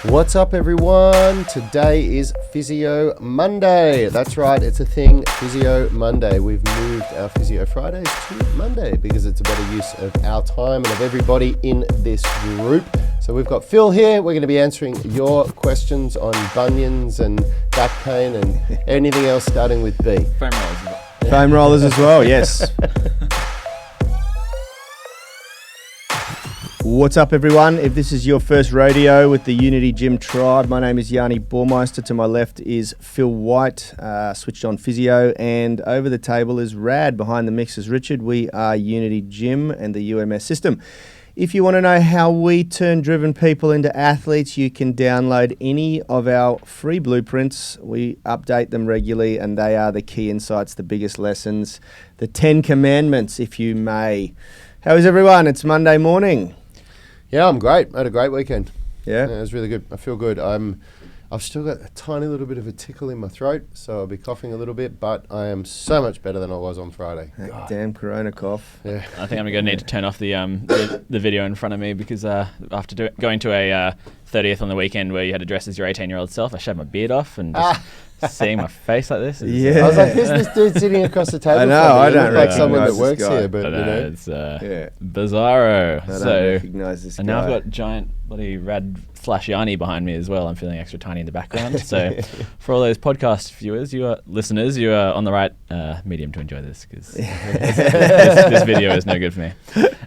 What's up, everyone? Today is Physio Monday. That's right, it's a thing, Physio Monday. We've moved our Physio Fridays to Monday because it's a better use of our time and of everybody in this group. So we've got Phil here. We're going to be answering your questions on bunions and back pain and anything else starting with B. Foam rollers as well. Foam rollers as well, yes. What's up, everyone? If this is your first rodeo with the Unity Gym Tribe, my name is Yanni Bormeister. To my left is Phil White, switched on physio, and over the table is Rad. Behind the mix is Richard. We are Unity Gym and the UMS system. If you want to know how we turn driven people into athletes, you can download any of our free blueprints. We update them regularly, and they are the key insights, the biggest lessons, the 10 commandments, if you may. How is everyone? It's Monday morning. Yeah, I'm great. I had a great weekend. Yeah, it was really good. I feel good. I've still got a tiny little bit of a tickle in my throat, so I'll be coughing a little bit, but I am so much better than I was on Friday. Damn corona cough. Yeah. I think I'm going to need to turn off the video in front of me because after going to a 30th on the weekend where you had to dress as your 18-year-old self, I shaved my beard off and just seeing my face like this. Yeah. I was like, who's this dude sitting across the table? I know, from me? I He don't looked like someone that recognise works this guy. here, but you know. It's bizarro. I don't So, recognise this and guy. now I've got giant bloody Rad / Yanni behind me as well. I'm feeling extra tiny in the background. So for all those podcast viewers, listeners, you are on the right medium to enjoy this because this video is no good for me.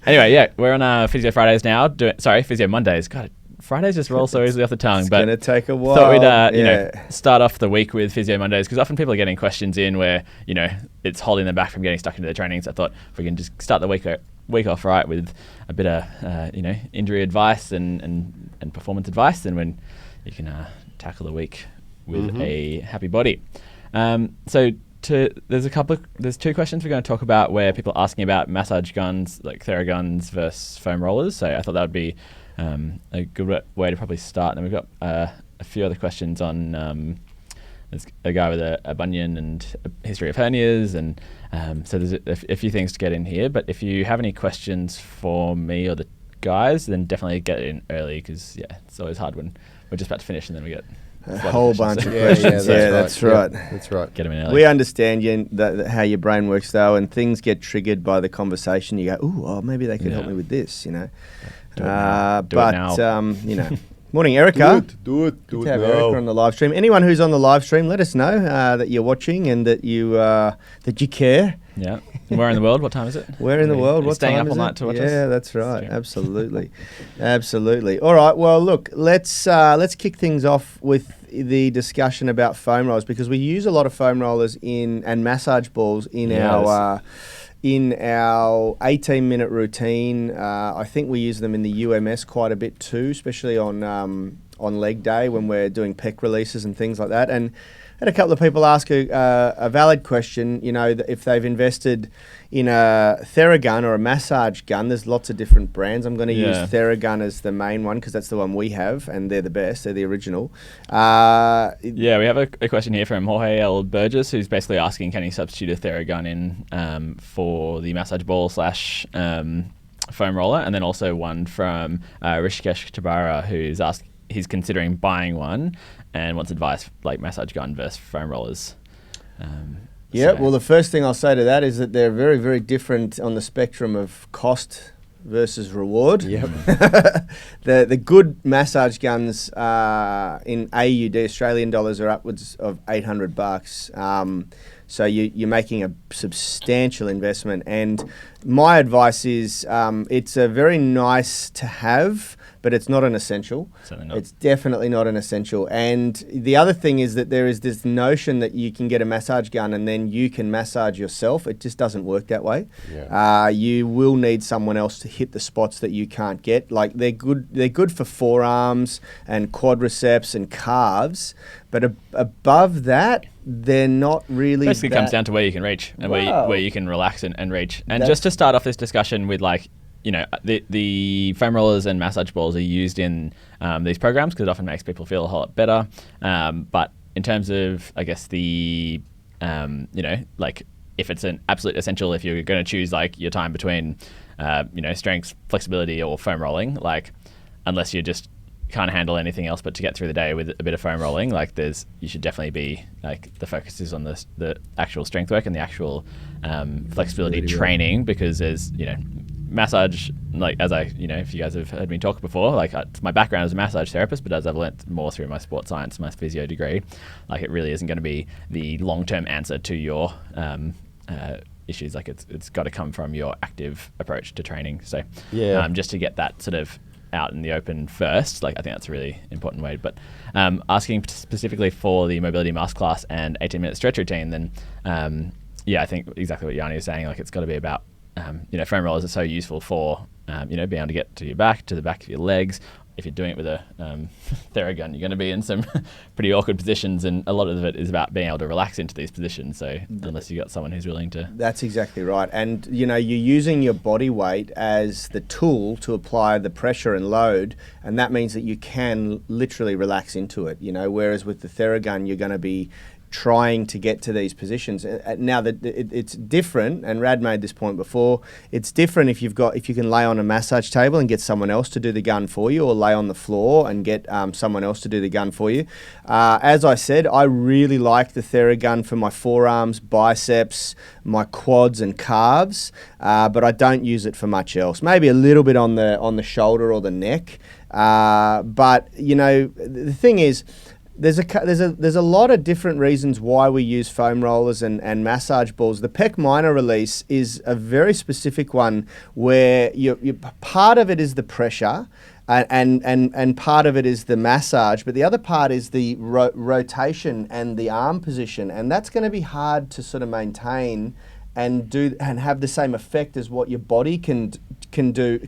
Anyway, yeah, we're on Physio Fridays now. Physio Mondays. God, Fridays just roll so easily off the tongue. It's but going to take a while. Thought we'd start off the week with Physio Mondays because often people are getting questions in where it's holding them back from getting stuck into their trainings. I thought if we can just start the week off right with a bit of injury advice and performance advice, then when you can tackle the week with a happy body. There's two questions we're going to talk about where people are asking about massage guns like Theraguns versus foam rollers. So I thought that would be a good way to probably start. And then we've got a few other questions on there's a guy with a bunion and a history of hernias, and so there's a few things to get in here. But if you have any questions for me or the guys, then definitely get in early because it's always hard when we're just about to finish and then we get a whole bunch of Yeah, questions. That's right. That's right. Get them in early. We understand how your brain works, though, and things get triggered by the conversation. You go, maybe they could help me with this, Do it now. Morning, Erica. Do it Good to have Erica on the live stream. Anyone who's on the live stream, let us know that you're watching and that you care. Yeah. Where in the world? What time is it? Where in the world? What staying time up all is night it? to watch us? Yeah, that's right. Absolutely, absolutely. All right. Well, look, let's kick things off with the discussion about foam rollers because we use a lot of foam rollers and massage balls in our 18-minute routine. I think we use them in the UMS quite a bit too, especially on leg day when we're doing pec releases and things like that. And I had a couple of people ask a valid question, if they've invested in a Theragun or a massage gun. There's lots of different brands. I'm going to use Theragun as the main one because that's the one we have, and they're the best. They're the original. We have a question here from Jorge L. Burgess, who's basically asking, can he substitute a Theragun in for the massage ball / foam roller? And then also one from Rishikesh Tabara, he's considering buying one and wants advice like massage gun versus foam rollers. Well, the first thing I'll say to that is that they're very, very different on the spectrum of cost versus reward. Yep. The good massage guns in AUD, Australian dollars, are upwards of $800. So you're making a substantial investment. And my advice is it's a very nice to have, but it's not an essential. Certainly not. It's definitely not an essential. And the other thing is that there is this notion that you can get a massage gun and then you can massage yourself. It just doesn't work that way. Yeah. You will need someone else to hit the spots that you can't get. Like they're good for forearms and quadriceps and calves, but above that, they're not really. Basically, comes down to where you can reach and where you can relax and reach. And just to start off this discussion with the foam rollers and massage balls are used in these programs because it often makes people feel a whole lot better. But in terms of, I guess, the, if it's an absolute essential, if you're going to choose your time between, strength, flexibility or foam rolling, unless you're just can't handle anything else but to get through the day with a bit of foam rolling, like you should definitely be like, the focus is on the actual strength work and the actual flexibility training, because there's, massage, like, as if you guys have heard me talk before, like, my background as a massage therapist, but as I've learnt more through my sports science, my physio degree, like, it really isn't going to be the long-term answer to your issues. Like, it's got to come from your active approach to training. So just to get that sort of out in the open first, like, I think that's a really important way. But asking specifically for the mobility master class and 18-minute stretch routine, then I think exactly what Yanni is saying, like, it's got to be about foam rollers are so useful for being able to get to the back of your legs. If you're doing it with a Theragun, you're going to be in some pretty awkward positions, and a lot of it is about being able to relax into these positions. So unless you've got someone who's willing to... That's exactly right. And, you're using your body weight as the tool to apply the pressure and load, and that means that you can literally relax into it, whereas with the Theragun, you're going to be trying to get to these positions. Now that it's different, and Rad made this point before, it's different if you can lay on a massage table and get someone else to do the gun for you, or lay on the floor and get someone else to do the gun for you. As I said, I really like the Theragun for my forearms, biceps, my quads and calves, but I don't use it for much else. Maybe a little bit on the shoulder or the neck. But the thing is, there's a lot of different reasons why we use foam rollers and massage balls. The pec minor release is a very specific one where part of it is the pressure and part of it is the massage, but the other part is the rotation and the arm position, and that's going to be hard to sort of maintain and have the same effect as what your body can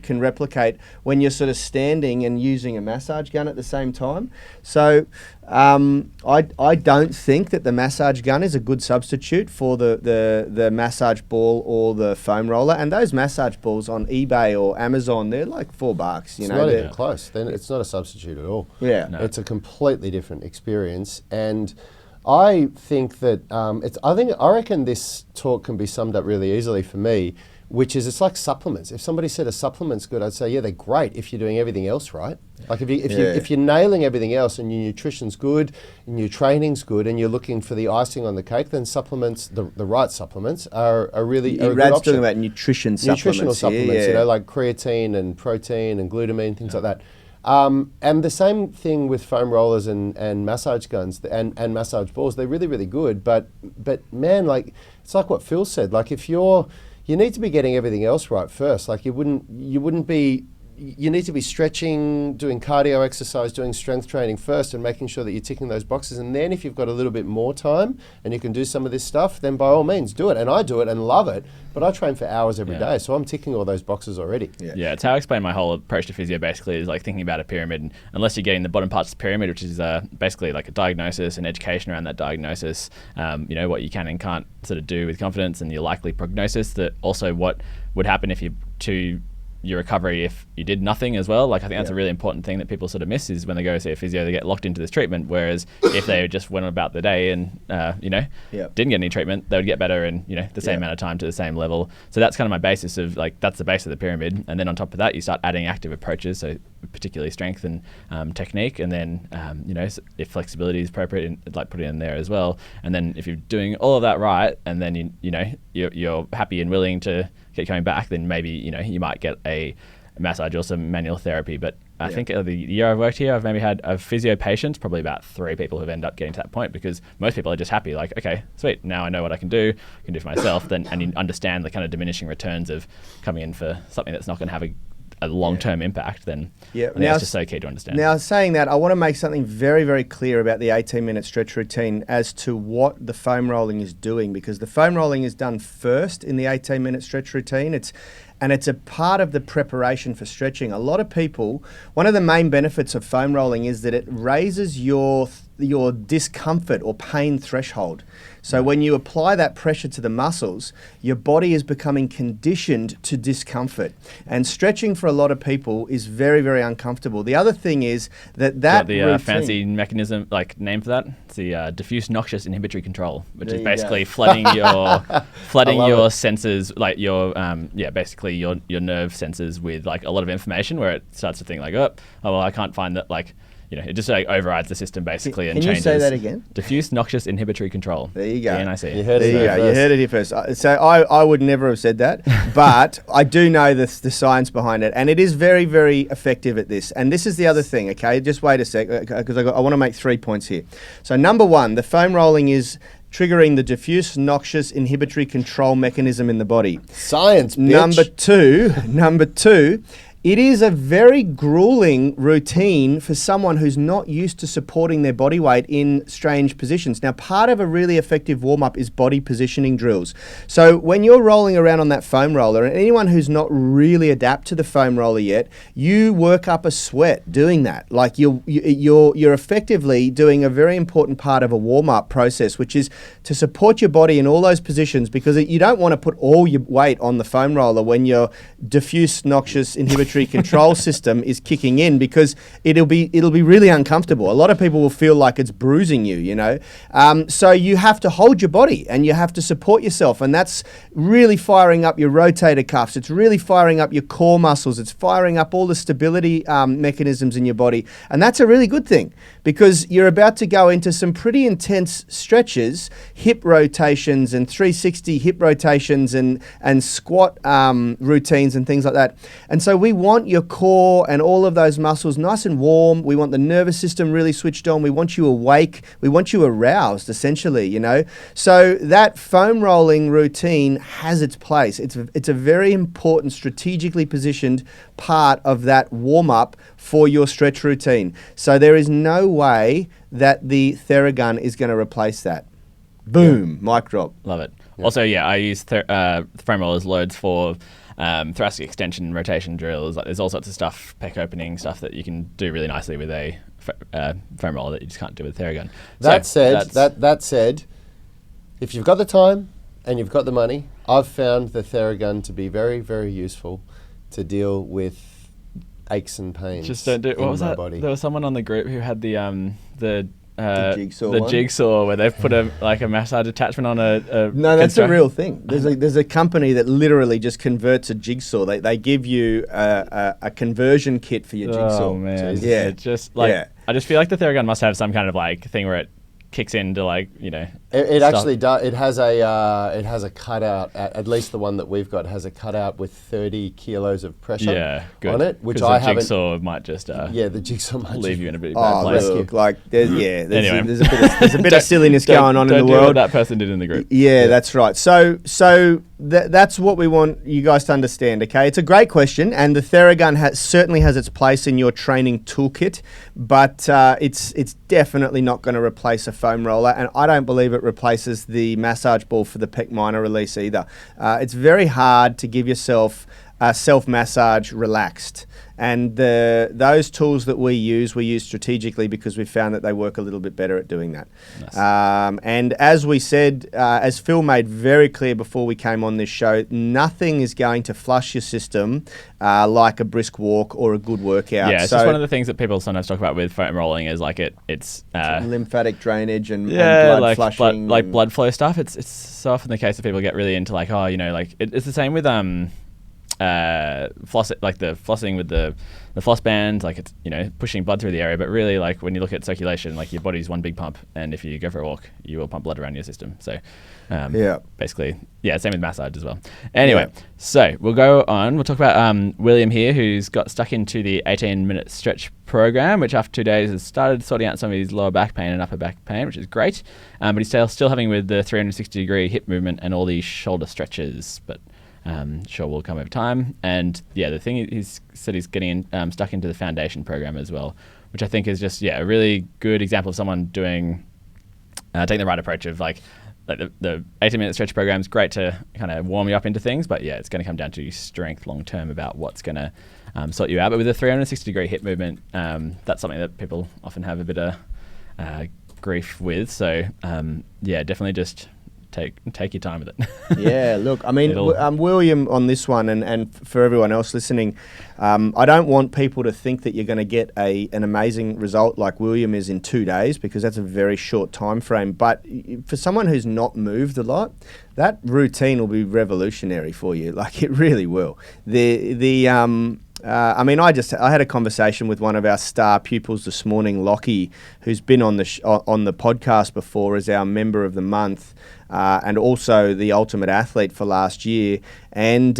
replicate when you're sort of standing and using a massage gun at the same time. So I don't think that the massage gun is a good substitute for the massage ball or the foam roller. And those massage balls on eBay or Amazon, they're like $4. It's not even close. Then it's not a substitute at all. Yeah, no. It's a completely different experience. And I think that I reckon this talk can be summed up really easily for me, which is it's like supplements. If somebody said a supplement's good, I'd say, yeah, they're great if you're doing everything else right. Like if you're nailing everything else and your nutrition's good and your training's good and you're looking for the icing on the cake, then supplements, the right supplements, are really a good Rad's option. talking about nutritional supplements, like creatine and protein and glutamine, things like that. And the same thing with foam rollers and massage guns and massage balls. They're really, really good. But man, like, it's like what Phil said. Like, you need to be getting everything else right first. Like, you need to be stretching, doing cardio exercise, doing strength training first, and making sure that you're ticking those boxes. And then if you've got a little bit more time and you can do some of this stuff, then by all means do it. And I do it and love it, but I train for hours every day, so I'm ticking all those boxes already. Yeah, it's how I explain my whole approach to physio. Basically, is like thinking about a pyramid. And unless you're getting the bottom parts of the pyramid, which is basically like a diagnosis and education around that diagnosis, what you can and can't sort of do with confidence, and your likely prognosis, that also what would happen if your recovery if you did nothing as well. Like, I think that's a really important thing that people sort of miss, is when they go see a physio, they get locked into this treatment, whereas if they just went about the day and didn't get any treatment, they would get better in the same amount of time to the same level. So that's kind of my basis of, like, that's the base of the pyramid. And then on top of that, you start adding active approaches, so particularly strength and technique, and then if flexibility is appropriate, like, put it in there as well. And then if you're doing all of that right, and then you're happy and willing to keep coming back, then maybe you might get a massage or some manual therapy. But I think the year I've worked here, I've maybe had of physio patients, probably about 3 people who've ended up getting to that point, because most people are just happy, like, okay, sweet, now I know what I can do for myself. And you understand the kind of diminishing returns of coming in for something that's not going to have a long-term impact, then it's just so key to understand. Now, saying that, I want to make something very, very clear about the 18-minute stretch routine as to what the foam rolling is doing, because the foam rolling is done first in the 18-minute stretch routine. It's a part of the preparation for stretching. A lot of people, one of the main benefits of foam rolling is that it raises your discomfort or pain threshold. So when you apply that pressure to the muscles, your body is becoming conditioned to discomfort. And stretching for a lot of people is very, very uncomfortable. The other thing is that routine, fancy mechanism, like, name for that? It's the diffuse noxious inhibitory control, which is basically flooding your senses, like basically your nerve senses with, like, a lot of information, where it starts to think like, oh well, I can't find that, like, it just like overrides the system basically and Can you changes. say that again? Diffuse Noxious Inhibitory Control. There you go. DNIC. You heard it There you there go. first. You heard it here first. So I would never have said that, but I do know the science behind it, and it is very, very effective at this. And this is the other thing, okay? Just wait a sec, because I want to make 3 points here. So number one, the foam rolling is triggering the diffuse noxious inhibitory control mechanism in the body. Science, bitch. Number two, it is a very grueling routine for someone who's not used to supporting their body weight in strange positions. Now, part of a really effective warm-up is body positioning drills. So when you're rolling around on that foam roller, and anyone who's not really adapt to the foam roller yet, you work up a sweat doing that. Like you're effectively doing a very important part of a warm-up process, which is to support your body in all those positions, because you don't want to put all your weight on the foam roller when your diffuse noxious inhibitory control system is kicking in, because it'll be really uncomfortable. A lot of people will feel like it's bruising you, so you have to hold your body and you have to support yourself, and that's really firing up your rotator cuffs. It's really firing up your core muscles. It's firing up all the stability mechanisms in your body, and that's a really good thing, because you're about to go into some pretty intense stretches, hip rotations and 360 hip rotations and squat routines and things like that. And so we want your core and all of those muscles nice and warm. We want the nervous system really switched on. We want you awake. We want you aroused, essentially, So that foam rolling routine has its place. It's a very important, strategically positioned part of that warm-up for your stretch routine. So there is no way that the Theragun is going to replace that. Boom, mic drop. Love it. Also, I use foam rollers loads for thoracic extension, rotation drills. Like, there's all sorts of stuff, pec opening stuff that you can do really nicely with a foam roller that you just can't do with a Theragun. That said, if you've got the time and you've got the money, I've found the Theragun to be very, very useful to deal with aches and pains. Just don't do. What was that? Body. There was someone on the group who had the jigsaw jigsaw where they've put a massage attachment on a No, that's a real thing. There's a company that literally just converts a jigsaw. They give you a conversion kit for your jigsaw. Oh man, Jesus. Yeah. It just I just feel like the Theragun must have some kind of thing where it kicks into It actually does. It has a cutout. At least the one that we've got has a cutout with 30 kilos of pressure on it, which I haven't. The jigsaw might just the jigsaw might leave you in a bit bad place. Look, there's Anyway. there's a bit of silliness going on in the Don't do world. what that person did in the group. Yeah, that's right. So that's what we want you guys to understand, okay? It's a great question, and the Theragun certainly has its place in your training toolkit, but it's definitely not going to replace a foam roller, and I don't believe it replaces the massage ball for the pec minor release either. It's very hard to give yourself self-massage relaxed. And those tools that we use strategically because we found that they work a little bit better at doing that. Nice. And as we said, as Phil made very clear before we came on this show, nothing is going to flush your system like a brisk walk or a good workout. Yeah, it's just one of the things that people sometimes talk about with foam rolling is it's lymphatic drainage and blood flushing. Blood flow stuff. It's so often the case that people get really into it's the same with flossing with the floss band, it's pushing blood through the area, but really when you look at circulation, your body's one big pump, and if you go for a walk you will pump blood around your system. So basically same with massage as well. Anyway, so we'll go on. We'll talk about William here, who's got stuck into the 18-minute stretch program, which after 2 days has started sorting out some of his lower back pain and upper back pain, which is great, but he's still having with the 360-degree hip movement and all these shoulder stretches, but sure will come over time. And the thing he's said he's getting stuck into the foundation program as well, which I think is just a really good example of someone doing taking the right approach of the 18-minute stretch program is great to kind of warm you up into things, but it's going to come down to strength long term about what's going to sort you out. But with a 360-degree hip movement, that's something that people often have a bit of grief with. So definitely just take your time with it. Yeah, look, I mean, William on this one, and for everyone else listening, I don't want people to think that you're going to get an amazing result like William is in 2 days, because that's a very short time frame. But for someone who's not moved a lot, that routine will be revolutionary for you. It really will. I mean, I had a conversation with one of our star pupils this morning, Lockie, who's been on the on the podcast before as our member of the month, and also the ultimate athlete for last year. And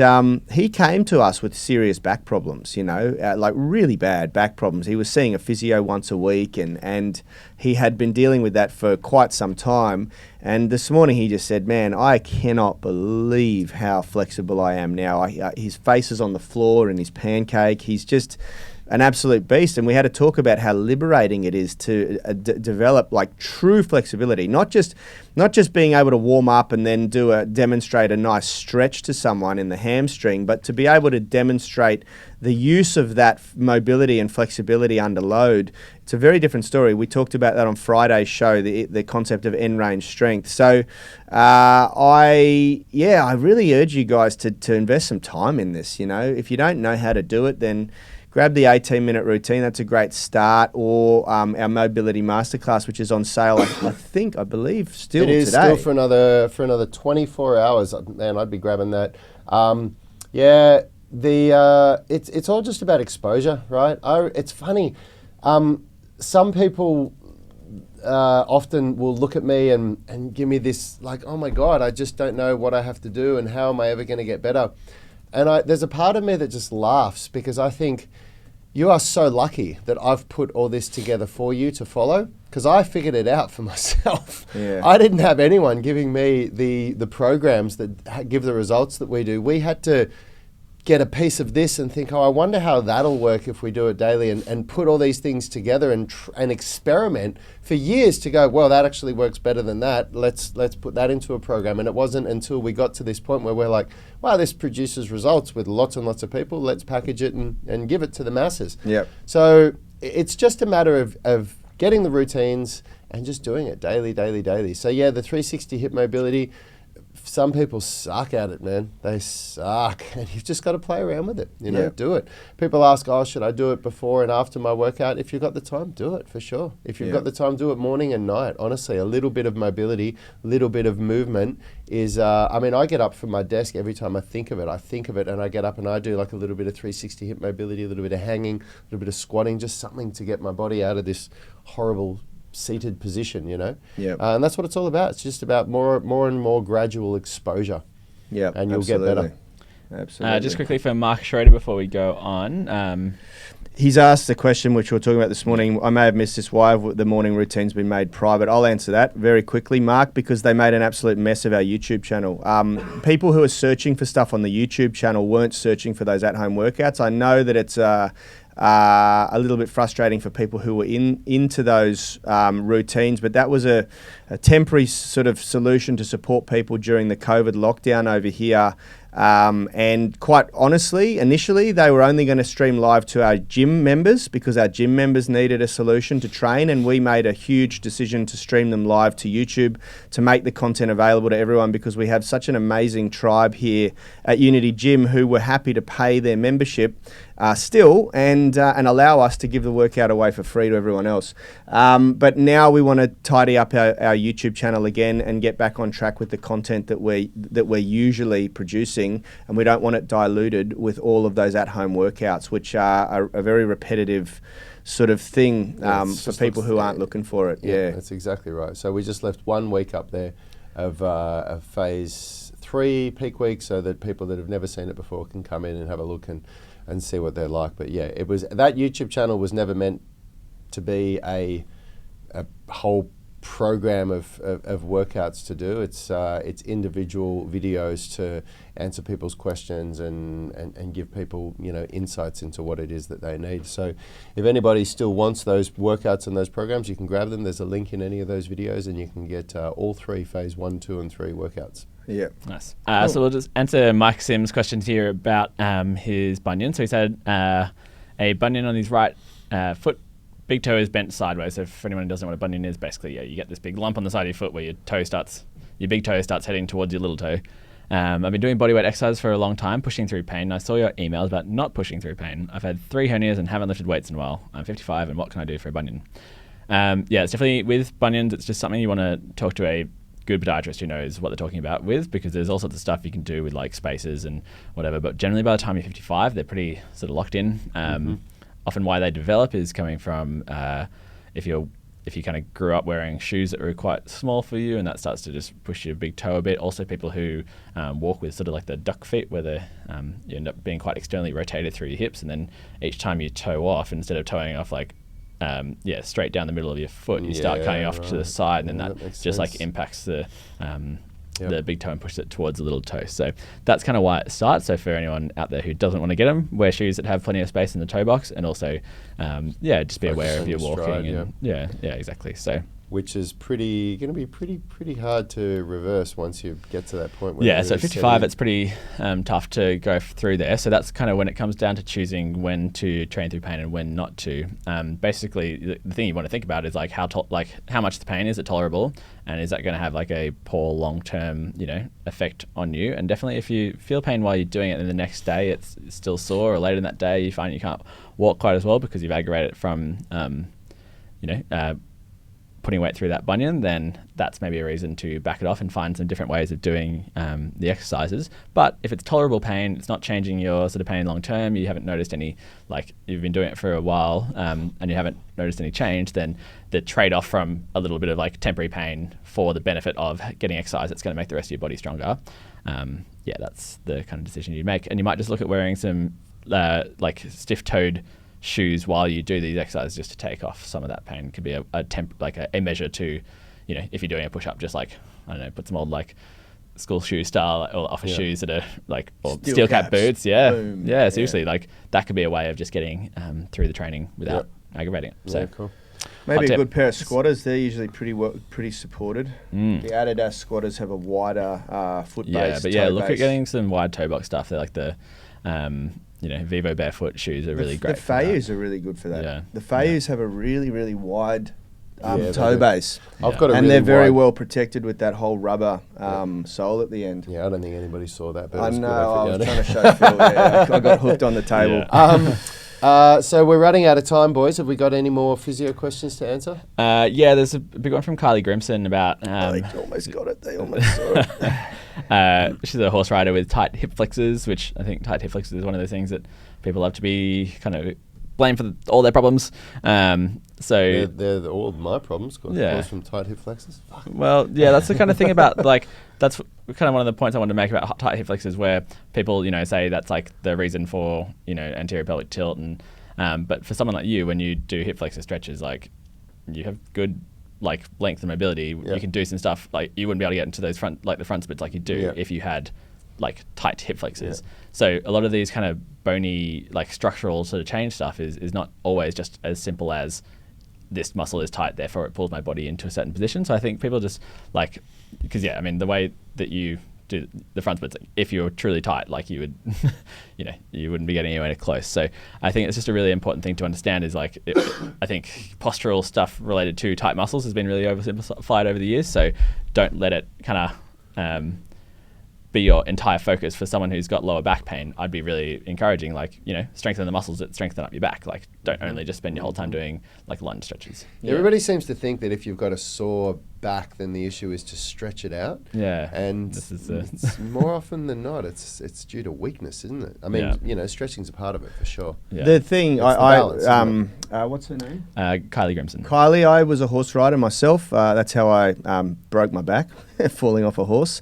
he came to us with serious back problems, like really bad back problems. He was seeing a physio once a week, and he had been dealing with that for quite some time. And this morning he just said, man, I cannot believe how flexible I am now. His face is on the floor in his pancake. He's just an absolute beast. And we had to talk about how liberating it is to develop like true flexibility, not just being able to warm up and then demonstrate a nice stretch to someone in the hamstring, but to be able to demonstrate the use of that mobility and flexibility under load. It's a very different story. We talked about that on Friday's show, the concept of end range strength. So I really urge you guys to invest some time in this. If you don't know how to do it, then grab the 18-minute routine. That's a great start. Or our mobility masterclass, which is on sale, I believe, still today. It is still for another 24 hours. Man, I'd be grabbing that. It's all just about exposure, right? It's funny. Some people often will look at me and give me this like, oh my God, I just don't know what I have to do and how am I ever going to get better? And there's a part of me that just laughs because I think you are so lucky that I've put all this together for you to follow, because I figured it out for myself. Yeah. I didn't have anyone giving me the programs that give the results that we do. We had to get a piece of this and think, I wonder how that'll work if we do it daily, and put all these things together and experiment for years to go, well, that actually works better than that. Let's put that into a program. And it wasn't until we got to this point where we're like, wow, this produces results with lots and lots of people. Let's package it and give it to the masses. Yep. So it's just a matter of getting the routines and just doing it daily. So yeah, the 360 hip mobility, some people suck at it, man. They suck. And you've just got to play around with it, do it. People ask, should I do it before and after my workout? If you've got the time, do it for sure. If you've got the time, do it morning and night. Honestly, a little bit of mobility, a little bit of movement is, I get up from my desk every time I think of it and I get up and I do like a little bit of 360 hip mobility, a little bit of hanging, a little bit of squatting, just something to get my body out of this horrible seated position, and that's what it's all about. It's just about more and more gradual exposure, and you'll get better. Absolutely. Just quickly for Mark Schroeder before we go on. He's asked a question which we were talking about this morning. I may have missed this. Why have the morning routine's been made private? I'll answer that very quickly, Mark, because they made an absolute mess of our YouTube channel. People who are searching for stuff on the YouTube channel weren't searching for those at-home workouts. I know that it's a little bit frustrating for people who were into those routines, but that was a temporary sort of solution to support people during the COVID lockdown over here. And quite honestly, initially they were only going to stream live to our gym members because our gym members needed a solution to train, and we made a huge decision to stream them live to YouTube to make the content available to everyone, because we have such an amazing tribe here at Unity Gym who were happy to pay their membership still and allow us to give the workout away for free to everyone else. But now we want to tidy up our YouTube channel again and get back on track with the content that we're usually producing, and we don't want it diluted with all of those at-home workouts, which are a very repetitive sort of thing for people who aren't looking for it. Yeah, that's exactly right. So we just left 1 week up there of phase 3 peak week, so that people that have never seen it before can come in and have a look and see what they're like. But yeah, that YouTube channel was never meant to be a whole program of workouts to do. It's individual videos to answer people's questions and give people insights into what it is that they need. So if anybody still wants those workouts and those programs, you can grab them. There's a link in any of those videos, and you can get all 3 phase 1, 2 and 3 workouts. Yeah. Nice. So we'll just answer Mike Sims' questions here about his bunion. So he said a bunion on his right foot, big toe is bent sideways. So for anyone who doesn't know what a bunion is, basically, you get this big lump on the side of your foot where your big toe starts heading towards your little toe. I've been doing bodyweight exercise for a long time, pushing through pain. I saw your emails about not pushing through pain. I've had 3 hernias and haven't lifted weights in a while. I'm 55, and what can I do for a bunion? It's definitely with bunions. It's just something you want to talk to a good podiatrist who knows what they're talking about with, because there's all sorts of stuff you can do with like spacers and whatever. But generally, by the time you're 55, they're pretty sort of locked in. Often, why they develop is coming from if you kind of grew up wearing shoes that were quite small for you, and that starts to just push your big toe a bit. Also, people who walk with sort of like the duck feet, where you end up being quite externally rotated through your hips, and then each time you toe off, instead of toeing off like straight down the middle of your foot, you start cutting off to the side, and then that just sense. like impacts the big toe and pushes it towards the little toe. So that's kind of why it starts. So for anyone out there who doesn't want to get them, wear shoes that have plenty of space in the toe box, and also just be aware of your walking. Stride, and exactly. So which is going to be pretty hard to reverse once you get to that point. Where so 55, it's pretty tough to go through there. So that's kind of when it comes down to choosing when to train through pain and when not to. Basically, the thing you want to think about is like how much the pain is it tolerable, and is that going to have like a poor long-term effect on you? And definitely, if you feel pain while you're doing it, and the next day it's still sore, or later in that day you find you can't walk quite as well because you've aggravated it from putting weight through that bunion, then that's maybe a reason to back it off and find some different ways of doing the exercises. But if it's tolerable pain, it's not changing your sort of pain long term, you haven't noticed any, like you've been doing it for a while and you haven't noticed any change, then the trade-off from a little bit of like temporary pain for the benefit of getting exercise that's going to make the rest of your body stronger, that's the kind of decision you'd make. And you might just look at wearing some like stiff-toed shoes while you do these exercises, just to take off some of that pain. Could be a measure to, if you're doing a push-up, just like, I don't know, put some old like school shoe style or office shoes that are like, or steel cap boots. Boom. Seriously, like that could be a way of just getting through the training without aggravating it. So cool. Maybe a good pair of squatters. They're usually pretty supported. The Adidas squatters have a wider foot base. Look at getting some wide toe box stuff. They're like the Vivo barefoot shoes are really great. The Physio are really good for that. Yeah. The Physio have a really, really wide toe base. I've got a and really they're very wide- well protected with that whole rubber sole at the end. Yeah, I don't think anybody saw that, but I it was know, good I was effort, trying to show Phil. I got hooked on the table. So we're running out of time, boys. Have we got any more physio questions to answer? There's a big one from Kylie Grimson about... They almost got it. They almost saw it. She's a horse rider with tight hip flexors, which I think tight hip flexors is one of those things that people love to be kind of blamed for all their problems. They're all my problems. Cause from tight hip flexors. Fuck. Well, that's the kind of thing about like that's kind of one of the points I wanted to make about tight hip flexors, where people say that's like the reason for anterior pelvic tilt, and but for someone like you, when you do hip flexor stretches, like you have good like length and mobility, you can do some stuff like you wouldn't be able to get into those the front splits like you do if you had like tight hip flexors. So a lot of these kind of bony like structural sort of change stuff is not always just as simple as this muscle is tight, therefore it pulls my body into a certain position. So I think people just like, because the way that you do the front splits, like, if you're truly tight, like you would, you wouldn't be getting anywhere close. So I think it's just a really important thing to understand is like, I think postural stuff related to tight muscles has been really oversimplified over the years. So don't let it kind of be your entire focus. For someone who's got lower back pain, I'd be really encouraging, like, strengthen the muscles that strengthen up your back. Like, don't only just spend your whole time doing like lunge stretches. Everybody seems to think that if you've got a sore back, then the issue is to stretch it out. And it's more often than not, it's due to weakness, isn't it? I mean, stretching's a part of it for sure. The thing, what's her name? Kylie Grimson. Kylie, I was a horse rider myself. That's how I broke my back, falling off a horse.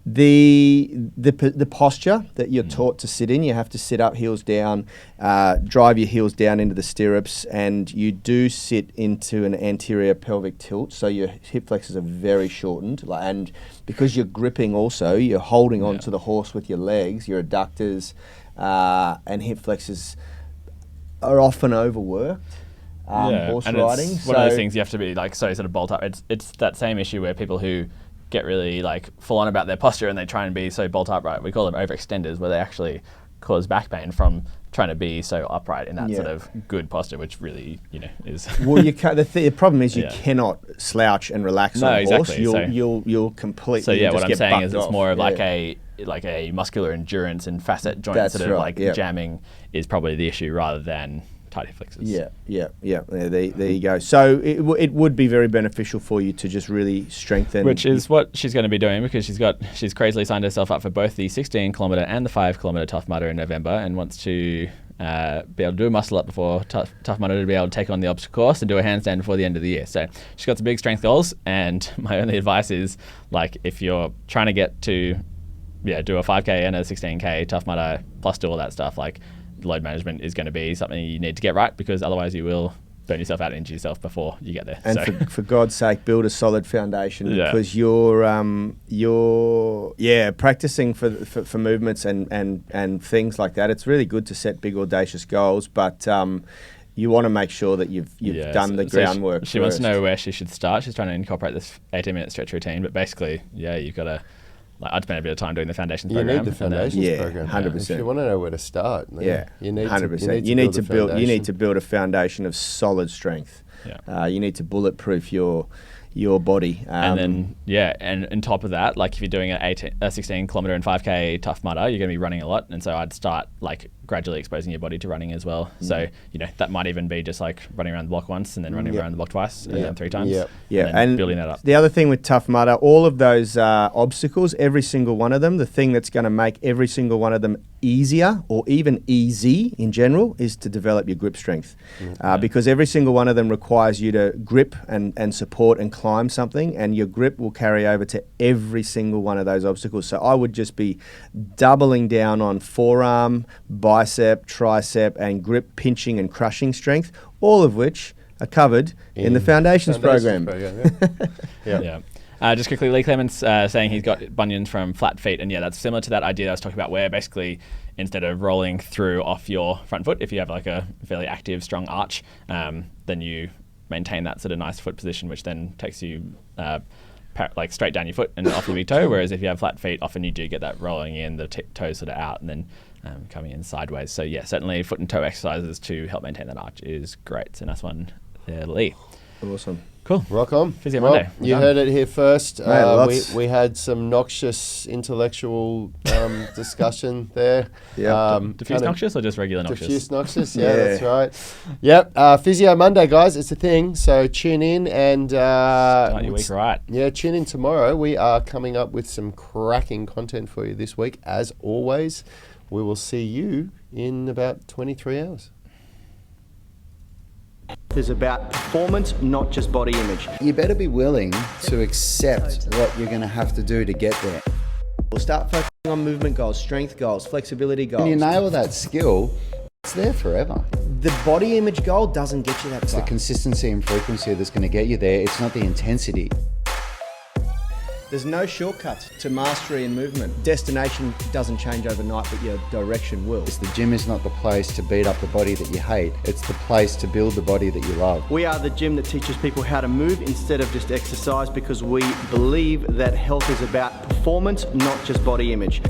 The posture that you're taught to sit in, you have to sit up, heels down, drive your heels down into the stirrups, and you do sit into an anterior pelvic tilt, so your hip flexors are very shortened, and because you're gripping also, you're holding on to the horse with your legs, your adductors and hip flexors are often overworked. Horse and riding. It's one of those things you have to be like so sort of bolt up. It's that same issue where people who get really like full on about their posture and they try and be so bolt upright. We call them overextenders, where they actually cause back pain from trying to be so upright in that sort of good posture, which really is. Well, you can't. The problem is you cannot slouch and relax on a horse. Exactly. You'll completely. So just what I'm get saying is bucked it's more of off. like a muscular endurance and facet joint That's sort of right, jamming is probably the issue, rather than tight hip flexors. Yeah. There you go. So it would be very beneficial for you to just really strengthen. Which is what she's going to be doing, because she's crazily signed herself up for both the 16 kilometre and the 5 kilometre Tough Mudder in November, and wants to be able to do a muscle up before Tough Mudder, to be able to take on the obstacle course and do a handstand before the end of the year. So she's got some big strength goals, and my only advice is, like, if you're trying to get to do a 5K and a 16K Tough Mudder plus do all that stuff, like, load management is going to be something you need to get right, because otherwise you will burn yourself out and injure yourself before you get there. And for God's sake, build a solid foundation, because you're practicing for movements and things like that. It's really good to set big audacious goals, but you want to make sure that you've done the groundwork. She wants to know where she should start. She's trying to incorporate this 18-minute stretch routine, but basically, you've got to. Like, I'd spend a bit of time doing the foundations program. You need the foundations program. 100%. If you want to know where to start, you need 100%. You need to build a foundation of solid strength. Yeah. You need to bulletproof your body. And then, and on top of that, like, if you're doing a 16 kilometre and 5K Tough Mudder, you're going to be running a lot. And so I'd start, like, gradually exposing your body to running as well. So, that might even be just like running around the block once and then running around the block twice and then 3 times. And building that up. The other thing with Tough Mudder, all of those obstacles, every single one of them, the thing that's going to make every single one of them easier, or even easy in general, is to develop your grip strength. Because every single one of them requires you to grip and support and climb something, and your grip will carry over to every single one of those obstacles. So I would just be doubling down on forearm, bicep, tricep, and grip pinching and crushing strength, all of which are covered in the foundations program. Just quickly, Lee Clements saying he's got bunions from flat feet, and that's similar to that idea that I was talking about, where basically instead of rolling through off your front foot, if you have like a fairly active, strong arch, then you maintain that sort of nice foot position, which then takes you like straight down your foot and off your big toe. Whereas if you have flat feet, often you do get that rolling in, the toes sort of out, and then coming in sideways. So certainly foot and toe exercises to help maintain that arch is great. So nice one there, Lee. Awesome. Cool. Rock on. Physio Monday. You heard it here first. Mate, we had some noxious intellectual discussion there. Diffuse Noxious or just regular Noxious? Diffuse Noxious, that's right. Yep. Physio Monday, guys. It's a thing. So tune in and start your week right. Yeah, tune in tomorrow. We are coming up with some cracking content for you this week. As always, we will see you in about 23 hours. Is about performance, not just body image. You better be willing to accept what you're going to have to do to get there. We'll start focusing on movement goals, strength goals, flexibility goals. When you nail that skill, it's there forever. The body image goal doesn't get you that It's far. the consistency and frequency that's going to get you there. It's not the intensity. There's no shortcuts to mastery and movement. Destination doesn't change overnight, but your direction will. The gym is not the place to beat up the body that you hate. It's the place to build the body that you love. We are the gym that teaches people how to move instead of just exercise, because we believe that health is about performance, not just body image.